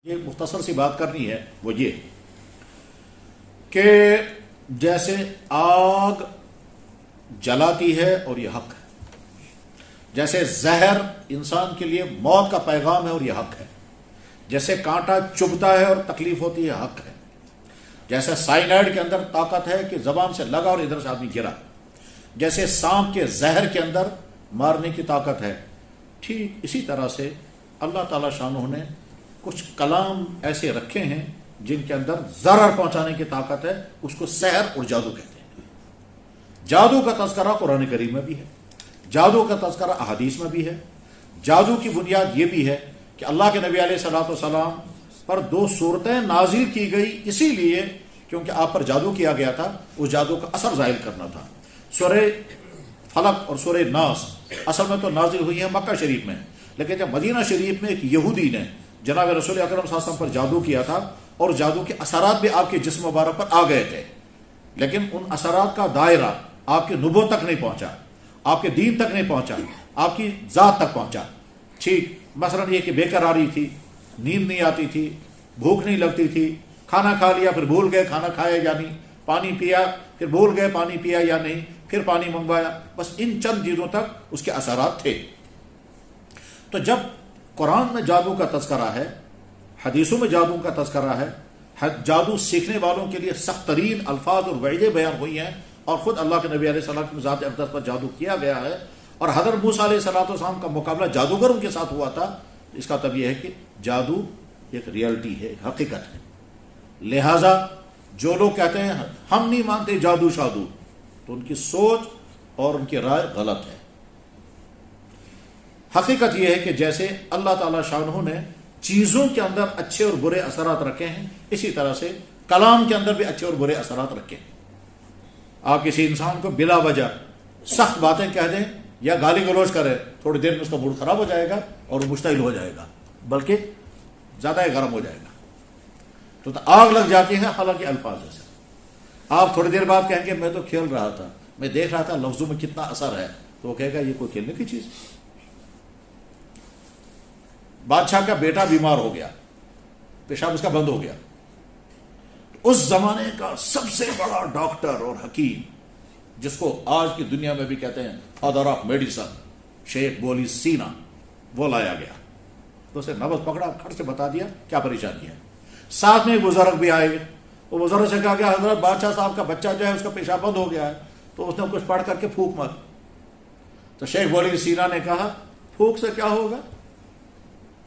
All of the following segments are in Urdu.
یہ مختصر سی بات کرنی ہے، وہ یہ کہ جیسے آگ جلاتی ہے اور یہ حق ہے، جیسے زہر انسان کے لیے موت کا پیغام ہے اور یہ حق ہے، جیسے کانٹا چبھتا ہے اور تکلیف ہوتی ہے، حق ہے، جیسے سائنائڈ کے اندر طاقت ہے کہ زبان سے لگا اور ادھر سے آدمی گرا، جیسے سانپ کے زہر کے اندر مارنے کی طاقت ہے، ٹھیک اسی طرح سے اللہ تعالی شانہ نے کچھ کلام ایسے رکھے ہیں جن کے اندر ضرر پہنچانے کی طاقت ہے، اس کو سحر اور جادو کہتے ہیں۔ جادو کا تذکرہ قرآن کریم میں بھی ہے، جادو کا تذکرہ احادیث میں بھی ہے۔ جادو کی بنیاد یہ بھی ہے کہ اللہ کے نبی علیہ الصلوۃ والسلام پر 2 صورتیں نازل کی گئی، اسی لیے کیونکہ آپ پر جادو کیا گیا تھا، اس جادو کا اثر ظاہر کرنا تھا۔ سورہ فلق اور سورہ ناس اصل میں تو نازل ہوئی ہے مکہ شریف میں، لیکن جب مدینہ شریف میں ایک یہودی نے جناب رسول اکرم صلی اللہ علیہ وسلم پر جادو کیا تھا اور جادو کے اثرات بھی آپ کے جسم مبارک پر آ گئے تھے، لیکن ان اثرات کا دائرہ آپ کے نبوت تک نہیں پہنچا، آپ کے دین تک نہیں پہنچا، آپ کی ذات تک پہنچا۔ ٹھیک مثلا یہ کہ بے قراری تھی، نیند نہیں آتی تھی، بھوک نہیں لگتی تھی، کھانا کھا لیا پھر بھول گئے کھانا کھایا یا نہیں، پانی پیا پھر بھول گئے پانی پیا یا نہیں، پھر پانی منگوایا، بس ان چند چیزوں تک اس کے اثرات تھے۔ تو جب قرآن میں جادو کا تذکرہ ہے، حدیثوں میں جادو کا تذکرہ ہے، جادو سیکھنے والوں کے لیے سخت ترین الفاظ اور وعیدیں بیان ہوئی ہیں، اور خود اللہ کے نبی علیہ السلام کی ذات اقدس پر جادو کیا گیا ہے، اور حضرت موسیٰ علیہ السلام کا مقابلہ جادوگروں کے ساتھ ہوا تھا، اس کا مطلب یہ ہے کہ جادو ایک ریئلٹی ہے، ایک حقیقت ہے۔ لہذا جو لوگ کہتے ہیں ہم نہیں مانتے جادو شادو، تو ان کی سوچ اور ان کی رائے غلط ہے۔ حقیقت یہ ہے کہ جیسے اللہ تعالی شانہ نے چیزوں کے اندر اچھے اور برے اثرات رکھے ہیں، اسی طرح سے کلام کے اندر بھی اچھے اور برے اثرات رکھے ہیں۔ آپ کسی انسان کو بلا وجہ سخت باتیں کہہ دیں یا گالی گلوچ کریں، تھوڑی دیر میں اس کا موڈ خراب ہو جائے گا اور وہ مشتعل ہو جائے گا، بلکہ زیادہ گرم ہو جائے گا، تو آگ لگ جاتی ہے حالانکہ الفاظ سے۔ آپ تھوڑی دیر بعد کہیں گے میں تو کھیل رہا تھا، میں دیکھ رہا تھا لفظوں میں کتنا اثر ہے، تو وہ کہے گا یہ کوئی کھیلنے کی چیز۔ بادشاہ کا بیٹا بیمار ہو گیا، پیشاب اس کا بند ہو گیا، اس زمانے کا سب سے بڑا ڈاکٹر اور حکیم، جس کو آج کی دنیا میں بھی کہتے ہیں فادر آف میڈیسن، شیخ بولی سینا، وہ لایا گیا، تو اسے نبض پکڑا، کھٹ سے بتا دیا کیا پریشانی ہے۔ ساتھ میں بزرگ بھی آئے گئے، وہ بزرگ سے کہا کہ حضرت بادشاہ صاحب کا بچہ جو ہے اس کا پیشاب بند ہو گیا ہے، تو اس نے کچھ پڑھ کر کے پھونک مار، تو شیخ بولی سینا نے کہا پھونک سے کیا ہوگا،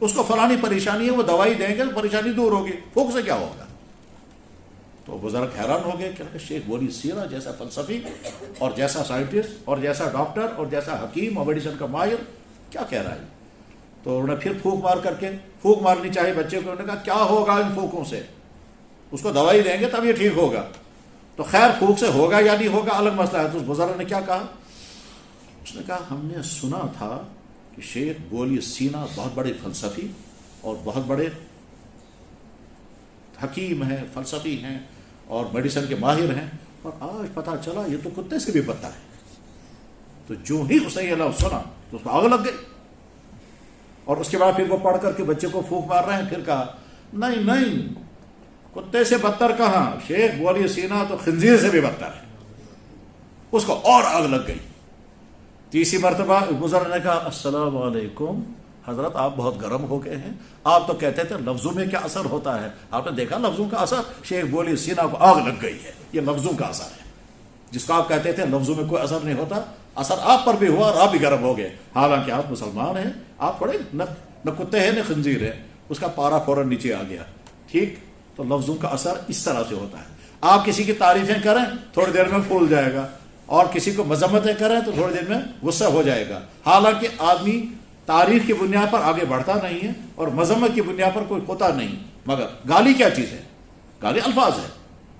اس کو فلانی پریشانی ہے، وہ دوائی دیں گے پریشانی دور ہوگی، پھونک سے کیا ہوگا۔ تو بزرگ حیران ہو گئے کہ شیخ بولی سینا جیسا فلسفی اور جیسا سائنٹسٹ اور جیسا ڈاکٹر اور جیسا حکیم اور میڈیسن کا ماہر کیا کہہ رہا ہے۔ تو انہوں نے پھر پھونک مار کر کے، پھونک مارنی چاہیے بچے کو، انہوں نے کہا کیا ہوگا ان پھونکوں سے، اس کو دوائی دیں گے تب یہ ٹھیک ہوگا۔ تو خیر پھونک سے ہوگا یا نہیں ہوگا الگ مسئلہ ہے۔ تو اس بزرگ نے کیا کہا، اس نے کہا ہم نے سنا تھا کہ شیخ بولی سینا بہت بڑے فلسفی اور بہت بڑے حکیم ہیں، فلسفی ہیں اور میڈیسن کے ماہر ہیں، اور آج پتا چلا یہ تو کتے سے بھی بدتر ہے۔ تو جو ہی اس نے یہ لفظ سنا تو اس کو آگ لگ گئی، اور اس کے بعد پھر وہ پڑھ کر کے بچے کو پھونک مار رہے ہیں، پھر کہا نہیں نہیں کتے سے بدتر کہاں، شیخ بولی سینا تو خنزیر سے بھی بدتر ہے، اس کو اور آگ لگ گئی۔ تیسری مرتبہ بزرگ نے کہا السلام علیکم حضرت، آپ بہت گرم ہو گئے ہیں، آپ تو کہتے تھے لفظوں میں کیا اثر ہوتا ہے، آپ نے دیکھا لفظوں کا اثر، شیخ بولی سینا کو آگ لگ گئی ہے، یہ لفظوں کا اثر ہے، جس کو آپ کہتے تھے لفظوں میں کوئی اثر نہیں ہوتا، اثر آپ پر بھی ہوا اور آپ بھی گرم ہو گئے، حالانکہ آپ مسلمان ہیں، آپ پڑھے نہ کتے ہیں نہ خنزیر ہیں۔ اس کا پارا فوراً نیچے آ گیا۔ ٹھیک، تو لفظوں کا اثر اس طرح سے ہوتا ہے۔ آپ کسی کی تعریفیں کریں تھوڑی دیر میں پھول جائے گا، اور کسی کو مذمتیں کریں تو تھوڑی دیر میں غصہ ہو جائے گا، حالانکہ آدمی تعریف کی بنیاد پر آگے بڑھتا نہیں ہے اور مذمت کی بنیاد پر کوئی ہوتا نہیں۔ مگر گالی کیا چیز ہے، گالی الفاظ ہے،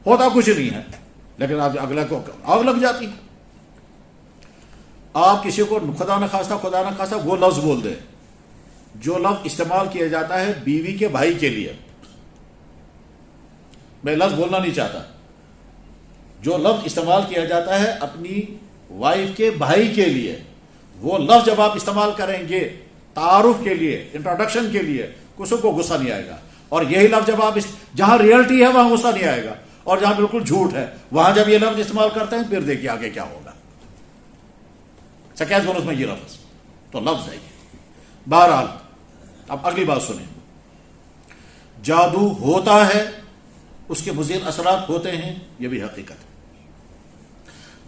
ہوتا کچھ نہیں ہے، لیکن آپ اگلے کو آگ لگ جاتی ہے۔ آپ کسی کو خدا نہ خواستہ وہ لفظ بول دیں، جو لفظ استعمال کیا جاتا ہے بیوی کے بھائی کے لیے، میں لفظ بولنا نہیں چاہتا، جو لفظ استعمال کیا جاتا ہے اپنی وائف کے بھائی کے لیے، وہ لفظ جب آپ استعمال کریں گے تعارف کے لیے، انٹروڈکشن کے لیے، کسی کو غصہ نہیں آئے گا۔ اور یہی لفظ جب آپ جہاں ریئلٹی ہے وہاں غصہ نہیں آئے گا، اور جہاں بالکل جھوٹ ہے وہاں جب یہ لفظ استعمال کرتے ہیں پھر دیکھیے آگے کیا ہوگا. سکیت میں یہ لفظ تو لفظ ہے یہ. بہرحال اب اگلی بات سنیں. جادو ہوتا ہے، اس کے مضر اثرات ہوتے ہیں، یہ بھی حقیقت ہے.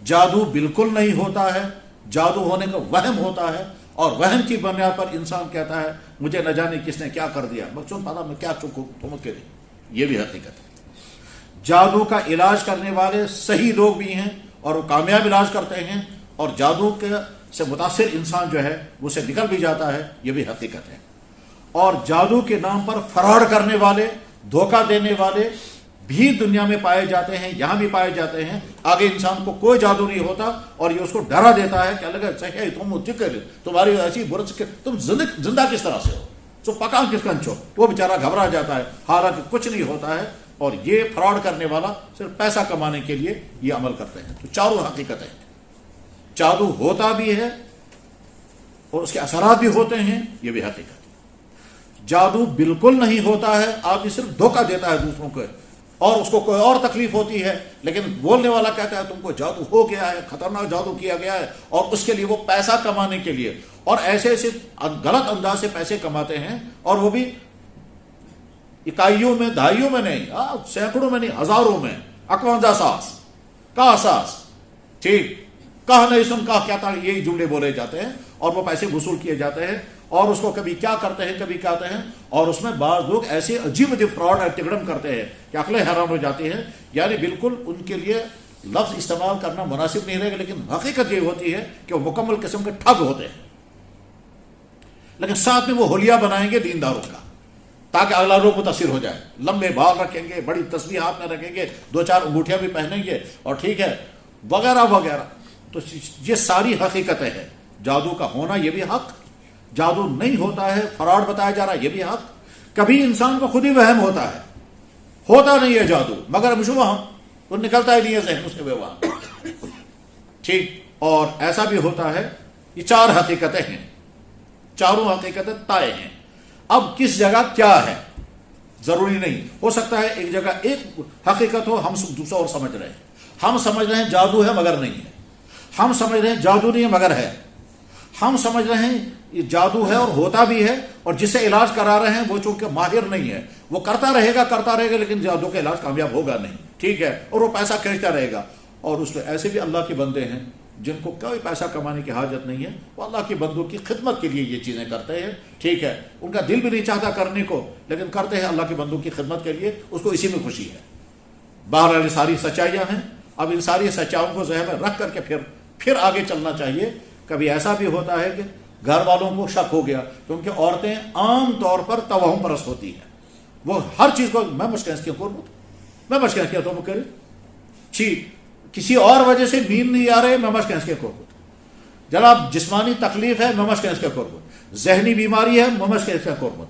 جادو بالکل نہیں ہوتا ہے، جادو ہونے کا وہم ہوتا ہے، اور وہم کی بنیاد پر انسان کہتا ہے مجھے نہ جانے کس نے کیا کر دیا، مقصود پتا میں کیا تہمت کے دی. یہ بھی حقیقت ہے. جادو کا علاج کرنے والے صحیح لوگ بھی ہیں اور وہ کامیاب علاج کرتے ہیں، اور جادو کے سے متاثر انسان جو ہے وہ سے نکل بھی جاتا ہے. یہ بھی حقیقت ہے. اور جادو کے نام پر فراڈ کرنے والے، دھوکہ دینے والے بھی دنیا میں پائے جاتے ہیں، یہاں بھی پائے جاتے ہیں. آگے انسان کو کوئی جادو نہیں ہوتا اور یہ اس کو ڈرا دیتا ہے کہ اللہ صحیح تم ذکر تمہاری ایسی برس تم زندہ کس طرح سے ہو، تو پکا کس کنچو. وہ بیچارہ گھبرا جاتا ہے، حالانکہ کچھ نہیں ہوتا ہے. اور یہ فراڈ کرنے والا صرف پیسہ کمانے کے لیے یہ عمل کرتے ہیں. تو چاروں حقیقتیں، جادو ہوتا بھی ہے اور اس کے اثرات بھی ہوتے ہیں، یہ بھی حقیقت. جادو بالکل نہیں ہوتا ہے، آدمی صرف دھوکہ دیتا ہے دوسروں کو اور اس کو کوئی اور تکلیف ہوتی ہے، لیکن بولنے والا کہتا ہے تم کو جادو ہو گیا ہے، خطرناک جادو کیا گیا ہے، اور اس کے لیے وہ پیسہ کمانے کے لیے اور ایسے ایسے غلط انداز سے پیسے کماتے ہیں، اور وہ بھی اکائیوں میں، دہائیوں میں نہیں، سینکڑوں میں نہیں، ہزاروں میں، 51 ساس کا اساس. ٹھیک، کہا نہیں سن کہا کیا تھا، یہی جملے بولے جاتے ہیں اور وہ پیسے وصول کیے جاتے ہیں. اور اس کو کبھی کیا کرتے ہیں، کبھی کہتے ہیں، اور اس میں بعض لوگ ایسے عجیب عجیب فراڈ ٹکڑم کرتے ہیں کہ عقلیں حیران ہو جاتی ہیں. یعنی بالکل ان کے لیے لفظ استعمال کرنا مناسب نہیں رہے گا، لیکن حقیقت یہ ہوتی ہے کہ وہ مکمل قسم کے ٹھگ ہوتے ہیں، لیکن ساتھ میں وہ حلیہ بنائیں گے دینداروں کا تاکہ اگلا لوگ متاثر ہو جائے. لمبے بال رکھیں گے، بڑی تسبیح ہاتھ میں رکھیں گے، 2-4 انگوٹھیاں بھی پہنیں گے، اور ٹھیک ہے وغیرہ وغیرہ. تو یہ ساری حقیقتیں ہیں. جادو کا ہونا یہ بھی حق، جادو نہیں ہوتا ہے فراڈ بتایا جا رہا ہے یہ بھی حق. کبھی انسان کو خود ہی وہم ہوتا ہے، ہوتا نہیں ہے جادو مگر مجھے وہاں وہ نکلتا ہی نہیں ہے ذہن سے وہاں. ٹھیک، اور ایسا بھی ہوتا ہے. یہ 4 حقیقتیں ہیں، چاروں حقیقتیں طے ہیں. اب کس جگہ کیا ہے ضروری نہیں، ہو سکتا ہے ایک جگہ ایک حقیقت ہو، ہم دوسرا اور سمجھ رہے ہیں. ہم سمجھ رہے ہیں جادو ہے مگر نہیں ہے، ہم سمجھ رہے ہیں جادو نہیں ہے مگر ہے، ہم سمجھ رہے ہیں یہ جادو ہے اور ہوتا بھی ہے، اور جسے علاج کرا رہے ہیں وہ چونکہ ماہر نہیں ہے، وہ کرتا رہے گا لیکن جادو کا علاج کامیاب ہوگا نہیں. ٹھیک ہے، اور وہ پیسہ کھینچتا رہے گا. اور اس میں ایسے بھی اللہ کے بندے ہیں جن کو کوئی پیسہ کمانے کی حاجت نہیں ہے، وہ اللہ کے بندوں کی خدمت کے لیے یہ چیزیں کرتے ہیں. ٹھیک ہے، ان کا دل بھی نہیں چاہتا کرنے کو، لیکن کرتے ہیں اللہ کے بندوں کی خدمت کے لیے، اس کو اسی میں خوشی ہے. بہرحال ساری سچائیاں ہیں. اب ان ساری سچائیوں کو ذہن میں رکھ کر کے پھر آگے چلنا چاہیے. کبھی ایسا بھی ہوتا ہے کہ گھر والوں کو شک ہو گیا، کیونکہ عورتیں عام طور پر توہم پرست ہوتی ہیں. وہ ہر چیز کو میں مشکل کیا کروں، میں مشکل کیا تو کرے ٹھیک، کسی اور وجہ سے نیند نہیں آ رہے میں مشکل کیا کروں، جناب جسمانی تکلیف ہے میں مشکل کیا کروں، ذہنی بیماری ہے میں مشکل کیا کروں.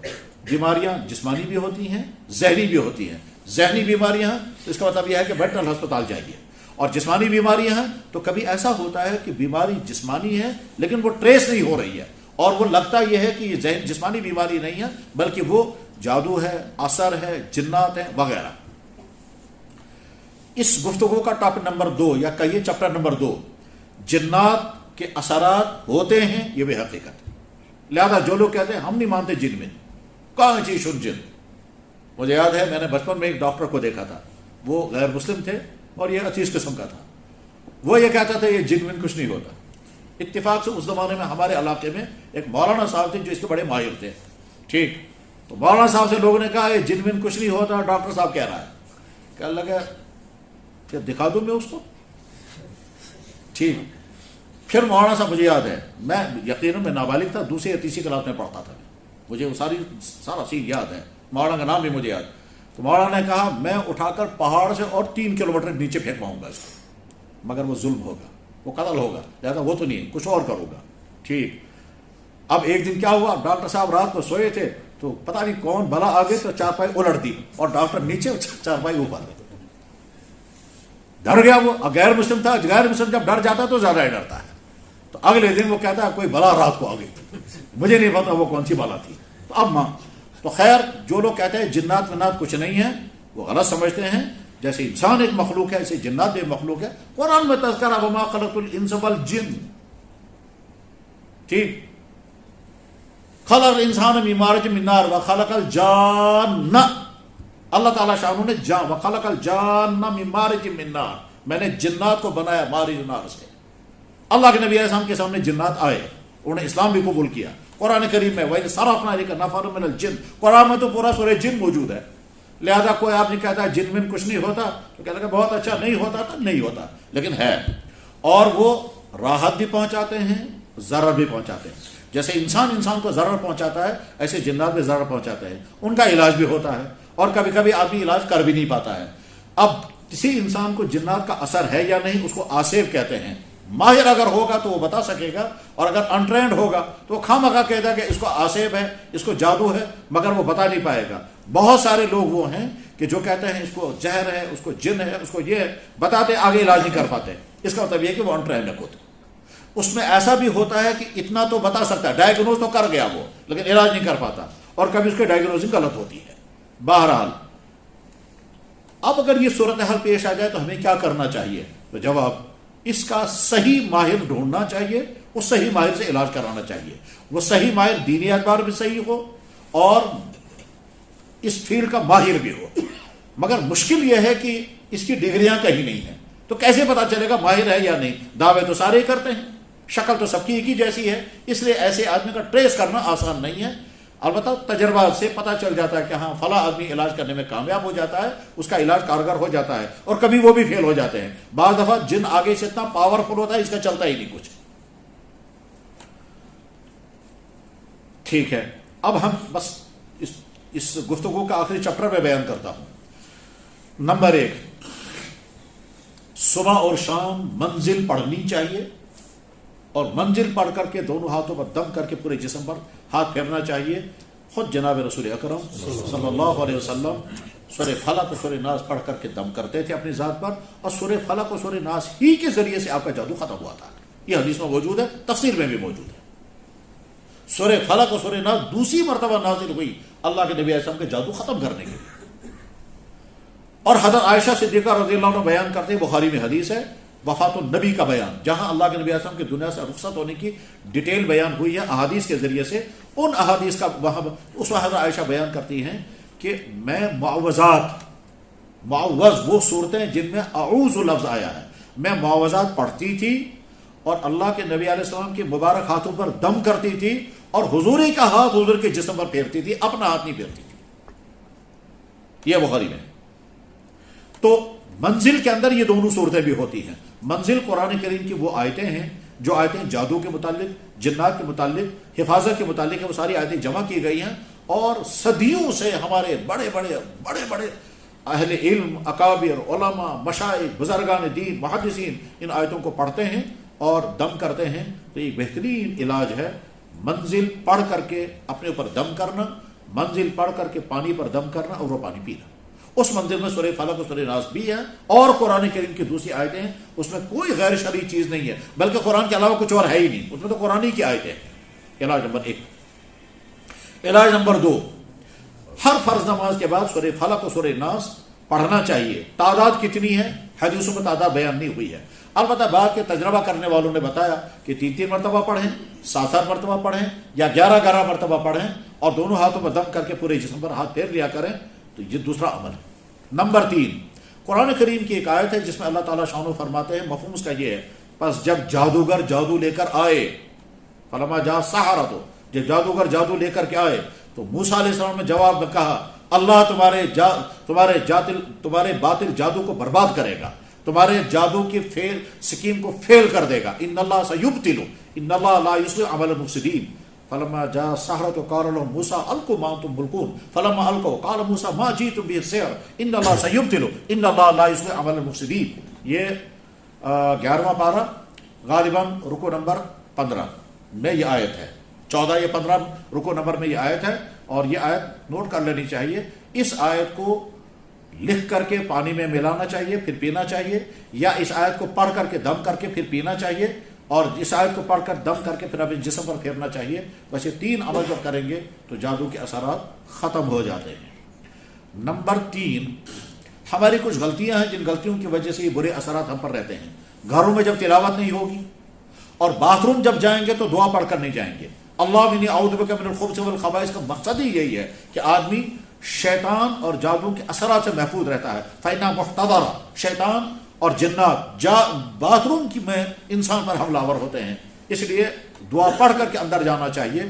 بیماریاں جسمانی بھی ہوتی ہیں، ذہنی بھی ہوتی ہیں. ذہنی بیماریاں اس کا مطلب یہ ہے کہ مینٹل ہسپتال جائیے، اور جسمانی بیماریاں ہیں تو کبھی ایسا ہوتا ہے کہ بیماری جسمانی ہے لیکن وہ ٹریس نہیں ہو رہی ہے، اور وہ لگتا یہ ہے کہ یہ جسمانی بیماری نہیں ہے بلکہ وہ جادو ہے، اثر ہے، جنات ہیں وغیرہ. اس گفتگو کا ٹاپک نمبر 2 یا کہیے چیپٹر نمبر 2، جنات کے اثرات ہوتے ہیں، یہ بھی حقیقت. لہذا جو لوگ کہتے ہیں ہم نہیں مانتے جن میں، کہاں چیز شن جن. مجھے یاد ہے میں نے بچپن میں ایک ڈاکٹر کو دیکھا تھا، وہ غیر مسلم تھے اور یہ عزیز قسم کا تھا. وہ یہ کہتا تھا یہ جن من کچھ نہیں ہوتا. اتفاق سے اس زمانے میں ہمارے علاقے میں ایک مولانا صاحب تھے جو اس کے بڑے ماہر تھے. ٹھیک، تو مولانا صاحب سے لوگوں نے کہا یہ جن من کچھ نہیں ہوتا، ڈاکٹر صاحب کہہ رہا ہے. کہنے لگا کہ دکھا دوں میں اس کو. ٹھیک، پھر مولانا صاحب، مجھے یاد ہے میں یقیناً میں نابالغ تھا، 2 یا 3 کلاس میں پڑھتا تھا، مجھے وہ سارا سین یاد ہے، مولانا کا نام بھی مجھے یاد. تو مولانا نے کہا میں اٹھا کر پہاڑ سے اور 3 کلومیٹر نیچے پھینکواؤں گا اس کو، مگر وہ ظلم ہوگا، وہ قتل ہوگا، لہٰذا وہ تو نہیں، کچھ اور کروں گا. ٹھیک، اب ایک دن کیا ہوا، ڈاکٹر صاحب رات کو سوئے تھے تو پتہ نہیں کون بلا آگے تو چارپائی الٹ دی اور ڈاکٹر نیچے چارپائی اوپر. ڈر گیا وہ، غیر مسلم تھا. غیر مسلم جب ڈر جاتا ہے تو زیادہ ہی ڈرتا ہے. تو اگلے دن وہ کہتا ہے کوئی بلا رات کو آ گئی، مجھے نہیں پتا وہ کون سی بلا تھی. تو اب تو خیر جو لوگ کہتے ہیں جنات ونات کچھ نہیں ہے وہ غلط سمجھتے ہیں. جیسے انسان ایک مخلوق ہے ایسے جنات بھی مخلوق ہے. قرآن میں تذکرہ وما خلقت الانس والجن. ٹھیک. خلق الانسان من مارج من نار وخلق الجان. اللہ تعالیٰ شاہ نے وخلق الجان من مارج من نار. میں نے جنات کو بنایا مارج نار سے. اللہ کے نبی علیہ السلام کے سامنے جنات آئے, انہوں نے اسلام بھی قبول کیا. قرآن کریم میں وَإِذْ صَرَفْنَا إِلَيْكَ نَفَرًا مِنَ الْجِنِّ, قرآن میں تو پورا سورہ جن موجود ہے. لہذا کوئی آدمی کہتا ہے جن میں کچھ نہیں ہوتا تو کہتا ہے کہ بہت اچھا, نہیں ہوتا تو نہیں ہوتا, لیکن ہے. اور وہ راحت بھی پہنچاتے ہیں ضرر بھی پہنچاتے ہیں. جیسے انسان کو ضرر پہنچاتا ہے ایسے جنات بھی ضرر پہنچاتے ہیں. ان کا علاج بھی ہوتا ہے اور کبھی کبھی آدمی علاج کر بھی نہیں پاتا ہے. اب کسی انسان کو جنات کا اثر ہے یا نہیں اس کو آصف کہتے ہیں. ماہر اگر ہوگا تو وہ بتا سکے گا, اور اگر انٹرینڈ ہوگا تو وہ خامخواہ کہتا ہے کہ اس کو آصف ہے, اس کو جادو ہے, مگر وہ بتا نہیں پائے گا. بہت سارے لوگ وہ ہیں کہ جو کہتے ہیں اس کو زہر ہے, اس کو جن ہے, اس کو یہ ہے, بتاتے آگے علاج نہیں کر پاتے. اس کا مطلب یہ کہ وہ انٹرینڈ ہوتے. اس میں ایسا بھی ہوتا ہے کہ اتنا تو بتا سکتا ہے, ڈائگنوز تو کر گیا وہ, لیکن علاج نہیں کر پاتا, اور کبھی اس کی ڈائگنوزنگ غلط ہوتی ہے. بہرحال اب اگر یہ صورتحال پیش آ جائے تو ہمیں کیا کرنا چاہیے؟ تو جواب, اس کا صحیح ماہر ڈھونڈنا چاہیے, اس صحیح ماہر سے علاج کرانا چاہیے. وہ صحیح ماہر دینی اعتبار بھی صحیح ہو اور اس فیلڈ کا ماہر بھی ہو. مگر مشکل یہ ہے کہ اس کی ڈگریاں کہیں نہیں ہیں, تو کیسے پتا چلے گا ماہر ہے یا نہیں؟ دعوے تو سارے ہی کرتے ہیں, شکل تو سب کی ایک ہی جیسی ہے, اس لیے ایسے آدمی کا ٹریس کرنا آسان نہیں ہے. البتہ تجربات سے پتہ چل جاتا ہے کہ ہاں فلاں آدمی علاج کرنے میں کامیاب ہو جاتا ہے, اس کا علاج کارگر ہو جاتا ہے, اور کبھی وہ بھی فیل ہو جاتے ہیں. بعض دفعہ جن آگے سے اتنا پاورفل ہوتا ہے اس کا چلتا ہی نہیں کچھ. ٹھیک ہے, اب ہم بس اس گفتگو کا آخری چیپٹر میں بیان کرتا ہوں. نمبر 1, صبح اور شام منزل پڑھنی چاہیے, اور منزل پڑھ کر کے دونوں ہاتھوں پر دم کر کے پورے جسم پر ہاتھ پھیرنا چاہیے. خود جناب رسول اکرم صلی اللہ علیہ وسلم سورہ فلق و سورہ ناس پڑھ کر کے دم کرتے تھے اپنی ذات پر, اور سورہ فلق و سورہ ناس ہی کے ذریعے سے آپ کا جادو ختم ہوا تھا. یہ حدیث میں موجود ہے, تفسیر میں بھی موجود ہے. سورہ فلق و سورہ ناس دوسری مرتبہ نازل ہوئی اللہ کے نبی علیہ السلام کے جادو ختم کرنے کے لیے. اور حضرت عائشہ صدیقہ رضی اللہ عنہ بیان کرتے ہیں, بخاری میں حدیث ہے, وفات النبی کا بیان, جہاں اللہ کے نبی علیہ السلام کی دنیا سے رخصت ہونے کی ڈیٹیل بیان ہوئی ہے احادیث کے ذریعے سے. ان احادیث کا وہاں اس وقت حضرت عائشہ بیان کرتی ہیں کہ میں معوذ وہ صورتیں جن میں اعوذ لفظ آیا ہے, میں معوذات پڑھتی تھی اور اللہ کے نبی علیہ السلام کے مبارک ہاتھوں پر دم کرتی تھی, اور حضور کا ہاتھ حضور کے جسم پر پھیرتی تھی, اپنا ہاتھ نہیں پھیرتی تھی. یہ بخاری میں. تو منزل کے اندر یہ دونوں صورتیں بھی ہوتی ہیں. منزل قرآن کریم کی وہ آیتیں ہیں جو آیتیں جادو کے متعلق, جنات کے متعلق, حفاظت کے متعلق ہے, وہ ساری آیتیں جمع کی گئی ہیں, اور صدیوں سے ہمارے بڑے بڑے اہل علم, اکابر, علماء, مشائخ, بزرگان دین, محدثین ان آیتوں کو پڑھتے ہیں اور دم کرتے ہیں. تو یہ بہترین علاج ہے, منزل پڑھ کر کے اپنے اوپر دم کرنا, منزل پڑھ کر کے پانی پر دم کرنا اور وہ پانی پینا. اس منزل میں سورہ فلق و سورہ ناس بھی ہے, اور قرآن کریم کی دوسری آیتیں ہیں, اس میں کوئی غیر شرعی چیز نہیں ہے, بلکہ قرآن کے علاوہ کچھ اور ہے ہی نہیں, اس میں تو قرآن ہی کی آیتیں ہیں. علاج نمبر 1. علاج نمبر 2, ہر فرض نماز کے بعد سورہ فلق و سورہ ناس پڑھنا چاہیے. تعداد کتنی ہے حدیثوں میں تعداد بیان نہیں ہوئی ہے, البتہ بعد کے تجربہ کرنے والوں نے بتایا کہ 3 مرتبہ پڑھیں, 7 مرتبہ پڑھیں, یا 11 مرتبہ پڑھیں, اور دونوں ہاتھوں پر دم کر کے پورے جسم پر ہاتھ پھیر لیا کریں. تو یہ دوسرا عمل ہے. نمبر 3, قرآن کریم کی ایک آیت ہے جس میں اللہ تعالیٰ شانہ فرماتے ہیں, مفہوم اس کا یہ ہے, پس جب جادوگر جادو لے کر آئے, فلما جاء السحرۃ, جب جادوگر جادو لے کر کے آئے تو موسیٰ علیہ السلام نے جواب میں کہا, اللہ تمہارے باطل جادو کو برباد کرے گا, تمہارے جادو کی سکیم کو فیل کر دے گا. ان اللہ سیبطل, ان اللہ لا یصلح عمل المفسدین. فلما جاء السحرۃ قال لهم موسیٰ القوا ما انتم ملقون فلما القوا قال موسیٰ ما جئتم به السحر ان اللہ سیبطل ان اللہ لا یصلح عمل المفسدین. یہ 11واں پارہ غالباً رکو نمبر 15 میں یہ آیت ہے. 14 یا 15 رکو نمبر میں یہ آیت ہے, اور یہ آیت نوٹ کر لینی چاہیے. اس آیت کو لکھ کر کے پانی میں ملانا چاہیے, پھر پینا چاہیے, یا اس آیت کو پڑھ کر کے دم کر کے پھر پینا چاہیے, اور اس آیت کو پڑھ کر دم کر کے پھر اپنے جسم پر پھیرنا چاہیے. بس یہ 3 عمل جب کریں گے تو جادو کے اثرات ختم ہو جاتے ہیں. نمبر 3، ہماری کچھ غلطیاں ہیں جن غلطیوں کی وجہ سے یہ برے اثرات ہم پر رہتے ہیں. گھروں میں جب تلاوت نہیں ہوگی اور باتھ روم جب جائیں گے تو دعا پڑھ کر نہیں جائیں گے. اللہ انی اعوذ بک من الخبث والخبائث کا مقصد ہی یہی ہے کہ آدمی شیطان اور جادو کے اثرات سے محفوظ رہتا ہے. فإنہ محتضر، شیطان اور جنات باتھ روم کی میں انسان پر حملہ آور ہوتے ہیں. اس لیے دعا پڑھ کر کے اندر جانا چاہیے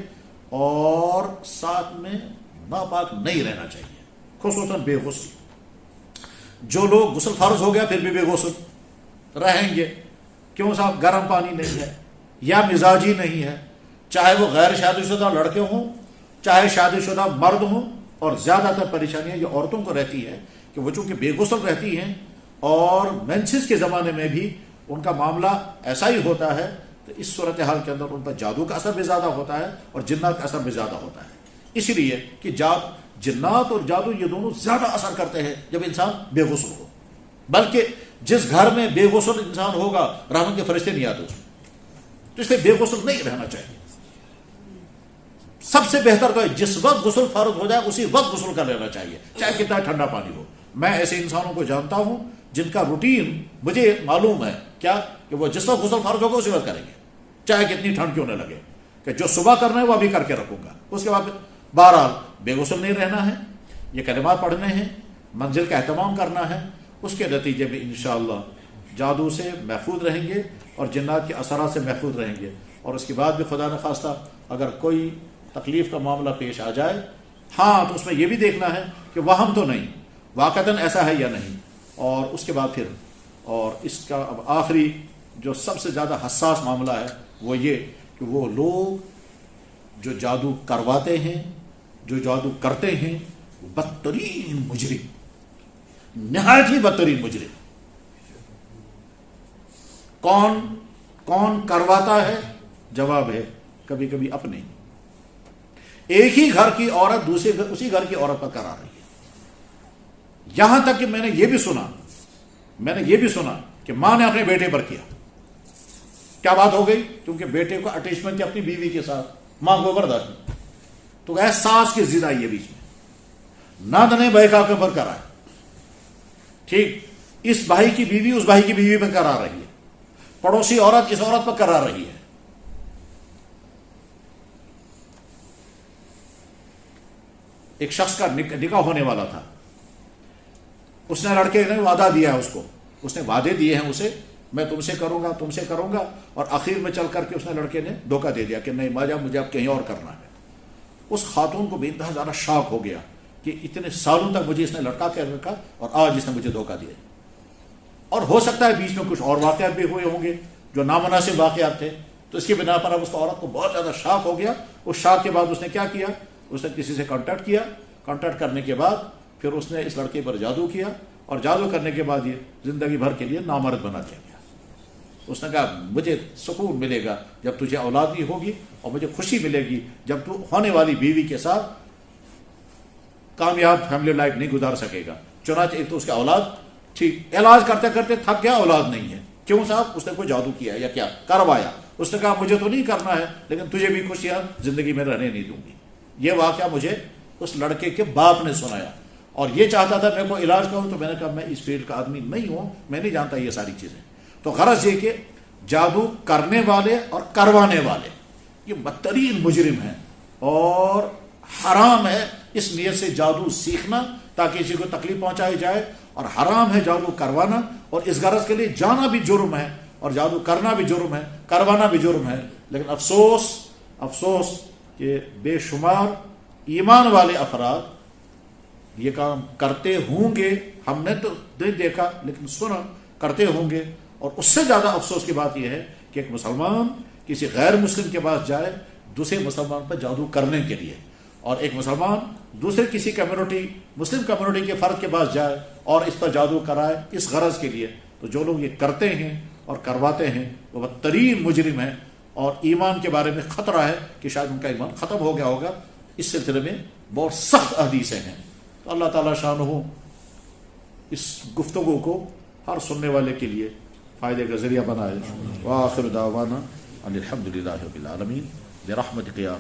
اور ساتھ میں ناپاک نہیں رہنا چاہیے، خصوصاً بے غسل. جو لوگ غسل فرض ہو گیا پھر بھی بے غسل رہیں گے، کیوں صاحب؟ گرم پانی نہیں ہے یا مزاجی نہیں ہے، چاہے وہ غیر شادی شدہ لڑکے ہوں چاہے شادی شدہ مرد ہوں. اور زیادہ تر پریشانیاں یہ عورتوں کو رہتی ہے کہ وہ چونکہ بے غسل رہتی ہیں اور مینسس کے زمانے میں بھی ان کا معاملہ ایسا ہی ہوتا ہے، تو اس صورتحال کے اندر ان پر جادو کا اثر بھی زیادہ ہوتا ہے اور جنات کا اثر بھی زیادہ ہوتا ہے. اس لیے کہ جنات اور جادو یہ دونوں زیادہ اثر کرتے ہیں جب انسان بے غسل ہو. بلکہ جس گھر میں بے غسل انسان ہوگا رحمت کے فرشتے نہیں آتے اس میں، تو اس لیے بے غسل نہیں رہنا چاہیے. سب سے بہتر تو ہے جس وقت غسل فرض ہو جائے اسی وقت غسل کر لینا چاہیے، چاہے کتنا ٹھنڈا پانی ہو. میں ایسے انسانوں کو جانتا ہوں جن کا روٹین مجھے معلوم ہے کیا کہ وہ جس وقت غسل فرض ہوگا اسی وقت کریں گے، چاہے کتنی ٹھنڈ کیوں نہ لگے. کہ جو صبح کرنا ہے وہ ابھی کر کے رکھوں گا، اس کے بعد بہرحال بے غسل نہیں رہنا ہے. یہ کلمات پڑھنے ہیں، منزل کا اہتمام کرنا ہے. اس کے نتیجے میں انشاءاللہ جادو سے محفوظ رہیں گے اور جنات کے اثرات سے محفوظ رہیں گے. اور اس کے بعد بھی خدا نخواستہ اگر کوئی تکلیف کا معاملہ پیش آ جائے، ہاں تو اس میں یہ بھی دیکھنا ہے کہ وہم تو نہیں، واقعتاً ایسا ہے یا نہیں. اور اس کے بعد پھر اور اس کا اب آخری جو سب سے زیادہ حساس معاملہ ہے وہ یہ کہ وہ لوگ جو جادو کرواتے ہیں، جو جادو کرتے ہیں، بدترین مجرم، نہایت ہی بدترین مجرم. کون کرواتا ہے؟ جواب ہے کبھی کبھی اپنے ایک ہی گھر کی عورت اسی گھر کی عورت پر کرا رہی ہے. یہاں تک کہ میں نے یہ بھی سنا کہ ماں نے اپنے بیٹے پر کیا. کیا بات ہو گئی؟ کیونکہ بیٹے کو اٹیچمنٹ تھی اپنی بیوی کے ساتھ، ماں کو برداشت نہیں، تو احساس کی ضد آئی ہے بیچ میں، نند نے بھائی کا پر کرا ہے. ٹھیک، اس بھائی کی بیوی اس بھائی کی بیوی پر کرا رہی ہے، پڑوسی عورت اس عورت پر کرا رہی ہے. ایک شخص کا نکاح ہونے والا تھا، اس نے لڑکے نے وعدہ دیا ہے اس نے وعدے دیے ہیں اسے، میں تم سے کروں گا، اور آخر میں چل کر کے اس نے لڑکے نے دھوکہ دے دیا کہ نہیں ماجا مجھے اب کہیں اور کرنا ہے. اس خاتون کو بے انتہا زیادہ شاک ہو گیا کہ اتنے سالوں تک مجھے اس نے لڑکا کر رکھا اور آج اس نے مجھے دھوکہ دیا. اور ہو سکتا ہے بیچ میں کچھ اور واقعات بھی ہوئے ہوں گے جو نامناسب واقعات تھے، تو اس کی بنا پر اب اس کو عورت کو بہت زیادہ شاک ہو گیا. اس شاک کے بعد اس نے کیا کیا؟ اس نے کسی سے کانٹیکٹ کیا، کانٹیکٹ کرنے کے بعد پھر اس نے اس لڑکے پر جادو کیا، اور جادو کرنے کے بعد یہ زندگی بھر کے لیے نامرد بنا دیا گیا. اس نے کہا مجھے سکون ملے گا جب تجھے اولاد نہیں ہوگی، اور مجھے خوشی ملے گی جب تو ہونے والی بیوی کے ساتھ کامیاب فیملی لائف نہیں گزار سکے گا. چنانچہ ایک تو اس کا اولاد، ٹھیک، علاج کرتے کرتے تھک گیا، اولاد نہیں ہے. کیوں صاحب؟ اس نے کوئی جادو کیا یا کیا کروایا. اس نے کہا مجھے تو نہیں کرنا ہے لیکن تجھے بھی خوشیاں زندگی میں رہنے نہیں دوں گی. یہ واقعہ مجھے اس لڑکے کے باپ نے سنایا، اور یہ چاہتا تھا میں کوئی علاج کروں، تو میں نے کہا میں اس فیلڈ کا آدمی نہیں ہوں، میں نہیں جانتا یہ ساری چیزیں. تو غرض یہ کہ جادو کرنے والے اور کروانے والے یہ بدترین مجرم ہیں، اور حرام ہے اس نیت سے جادو سیکھنا تاکہ کسی کو تکلیف پہنچائی جائے، اور حرام ہے جادو کروانا، اور اس غرض کے لیے جانا بھی جرم ہے، اور جادو کرنا بھی جرم ہے، کروانا بھی جرم ہے. لیکن افسوس کہ بے شمار ایمان والے افراد یہ کام کرتے ہوں گے. ہم نے تو نہیں دیکھا لیکن سنا کرتے ہوں گے. اور اس سے زیادہ افسوس کی بات یہ ہے کہ ایک مسلمان کسی غیر مسلم کے پاس جائے دوسرے مسلمان پر جادو کرنے کے لیے، اور ایک مسلمان دوسرے کسی مسلم کمیونٹی کے فرد کے پاس جائے اور اس پر جادو کرائے اس غرض کے لیے. تو جو لوگ یہ کرتے ہیں اور کرواتے ہیں وہ بدترین مجرم ہیں، اور ایمان کے بارے میں خطرہ ہے کہ شاید ان کا ایمان ختم ہو گیا ہوگا. اس سلسلے میں بہت سخت حدیثیں ہیں. تو اللہ تعالیٰ شانہ اس گفتگو کو ہر سننے والے کے لیے فائدے کا ذریعہ بنائے. وآخر دعوانا ان الحمد للہ رب العالمین برحمتک یا